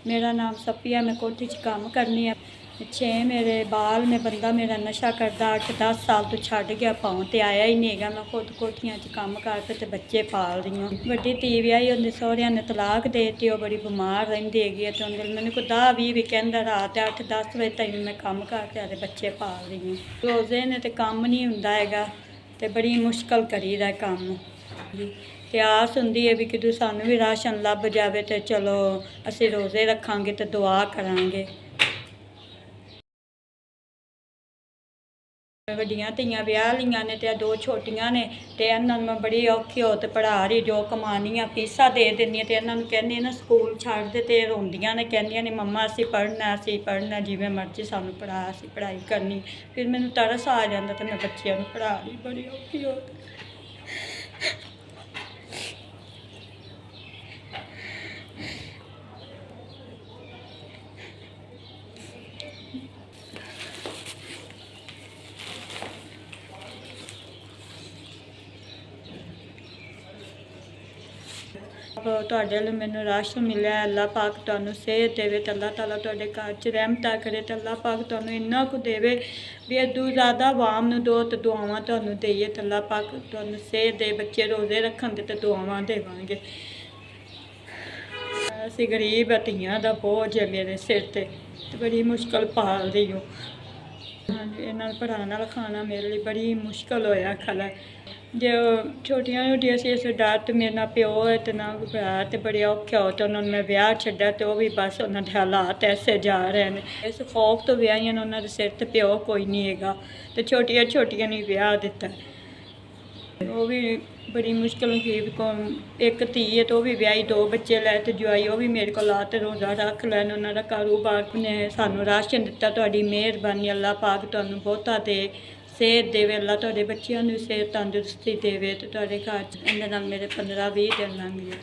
मेरा नाम सफिया, मैं कोठी च काम करनी है। पिछे मेरे बाल में बंदा मेरा नशा करता 8-10 साल तो छड़ गया, पाँव तो आया ही नहीं है। मैं खुद कोठियां च काम करके ते बच्चे पाल रही हूँ। वड्डी धी विआही उन्हें सहुरिया ने तलाक दे दी, वो बड़ी बीमार रहिंदी हैगी तो उन्हें मैंने को 10-20 भी कहता रात 8-10 बजे तक मैं काम करके आते बच्चे पाल रही हूँ। रोज़े ने तो काम नहीं हुंदा हैगा ते बड़ी मुश्किल करीदा काम जी। ते आस हुंदी है भी कि सानू भी राशन लभ जाए तो चलो असीं रोज़े रखांगे तो दुआ करांगे। ਵੱਡੀਆਂ ਧੀਆਂ ਵਿਆਹ ਲਈਆਂ ਨੇ ਤੇ 2 ਛੋਟੀਆਂ ਨੇ ਤੇ ਇਹਨਾਂ ਨੂੰ ਮੈਂ ਬੜੀ ਔਖੀ ਹੋ ਤੇ ਪੜ੍ਹਾ ਰਹੀ, ਜੋ ਕਮਾਨੀਆਂ ਫੀਸਾਂ ਦੇ ਦਿੰਦੀ ਹਾਂ ਤੇ ਇਹਨਾਂ ਨੂੰ ਕਹਿੰਦੀ ਨਾ ਸਕੂਲ ਛੱਡ ਦੇ ਤੇ ਰੋਂਦੀਆਂ ਨੇ, ਕਹਿੰਦੀਆਂ ਨੇ ਮੰਮਾ ਅਸੀਂ ਪੜ੍ਹਨਾ ਜਿਵੇਂ ਮਰਜ਼ੀ ਸਾਨੂੰ ਪੜ੍ਹਾ, ਅਸੀਂ ਪੜ੍ਹਾਈ ਕਰਨੀ। ਫਿਰ ਮੈਨੂੰ ਤਰਸ ਆ ਜਾਂਦਾ ਤੇ ਮੈਂ ਬੱਚਿਆਂ ਨੂੰ ਪੜ੍ਹਾ ਰਹੀ, ਬੜੀ ਔਖੀ ਹੋ ਕੇ। ਤੁਹਾਡੇ ਲਈ ਮੈਨੂੰ ਰਾਸ਼ਨ ਮਿਲਿਆ, ਅੱਲਾ ਪਾਕ ਤੁਹਾਨੂੰ ਸਿਹਤ ਦੇਵੇ ਤੇ ਅੱਲਾ ਤਾਲਾ ਤੁਹਾਡੇ ਘਰ 'ਚ ਰਹਿਮਤਾਂ ਕਰੇ ਤੇ ਅੱਲਾ ਪਾਕ ਤੁਹਾਨੂੰ ਇੰਨਾ ਕੁ ਦੇਵੇ ਵੀ ਇਦੋਂ ਜ਼ਿਆਦਾ ਆਵਾਮ ਨੂੰ ਦੋ ਤੇ ਦੁਆਵਾਂ ਤੁਹਾਨੂੰ ਦੇਈਏ ਤੇ ਅੱਲਾ ਪਾਕ ਤੁਹਾਨੂੰ ਸਿਹਤ ਦੇ, ਬੱਚੇ ਰੋਜ਼ੇ ਰੱਖਣਗੇ ਤੇ ਦੁਆਵਾਂ ਦੇਵਾਂਗੇ। ਅਸੀਂ ਗਰੀਬ ਧੀਆਂ ਦਾ ਬੋਝ ਹੈ ਮੇਰੇ ਸਿਰ ਤੇ ਬੜੀ ਮੁਸ਼ਕਲ ਪਾਲ ਰਹੀ ਹਾਂ। ਹਾਂਜੀ, ਇਹਨਾਂ ਨੂੰ ਪੜ੍ਹਾਉਣਾ ਲਿਖਾਉਣਾ ਮੇਰੇ ਲਈ ਬੜੀ ਮੁਸ਼ਕਲ ਹੋਇਆ ਖਲਾ। ਜੇ ਛੋਟੀਆਂ ਸੀ ਇਸ ਡਰ ਤੇ ਮੇਰੇ ਨਾਲ ਪਿਓ ਹੈ ਤੇ ਨਾ ਕੋਈ ਭਰਾ ਤੇ ਬੜੇ ਔਖੇ ਹੋ ਤੇ ਉਹਨਾਂ ਨੂੰ ਮੈਂ ਵਿਆਹ ਛੱਡਿਆ ਤੇ ਉਹ ਵੀ ਬਸ ਉਹਨਾਂ ਦੇ ਹਾਲਾਤ ਐਸੇ ਜਾ ਰਹੇ ਨੇ। ਇਸ ਖੌਫ ਤੋਂ ਵਿਆਹੀਆਂ ਨੇ, ਉਹਨਾਂ ਦੇ ਸਿਰ ਤੇ ਪਿਓ ਕੋਈ ਨਹੀਂ ਹੈਗਾ ਤੇ ਛੋਟੀਆਂ ਨੂੰ ਵਿਆਹ ਦਿੱਤਾ। ਉਹ ਵੀ ਬੜੀ ਮੁਸ਼ਕਿਲ ਹੁੰਦੀ ਇੱਕ ਧੀ ਹੈ ਤੇ ਉਹ ਵੀ ਵਿਆਹੀ, 2 ਬੱਚੇ ਲੈ ਤੇ ਜਵਾਈ ਉਹ ਵੀ ਮੇਰੇ ਕੋਲ ਆ ਤੇ ਰੋਜ਼ਾ ਰੱਖ ਲੈਣ। ਉਹਨਾਂ ਦਾ ਕਾਰੋਬਾਰ ਨੇ ਸਾਨੂੰ ਰਾਸ਼ਨ ਦਿੱਤਾ, ਤੁਹਾਡੀ ਮਿਹਰਬਾਨੀ। ਅੱਲਾ ਪਾਕ ਤੁਹਾਨੂੰ ਬਹੁਤਾ ਦੇ, ਸਿਹਤ ਦੇਵੇ, ਅੱਲਾ ਤੁਹਾਡੇ ਬੱਚਿਆਂ ਨੂੰ ਸਿਹਤ ਤੰਦਰੁਸਤੀ ਦੇਵੇ ਤੇ ਤੁਹਾਡੇ ਘਰ 'ਚ ਇਹਦੇ ਨਾਲ ਮੇਰੇ 15-20 ਦਿਨ ਲੰਘ ਗਏ।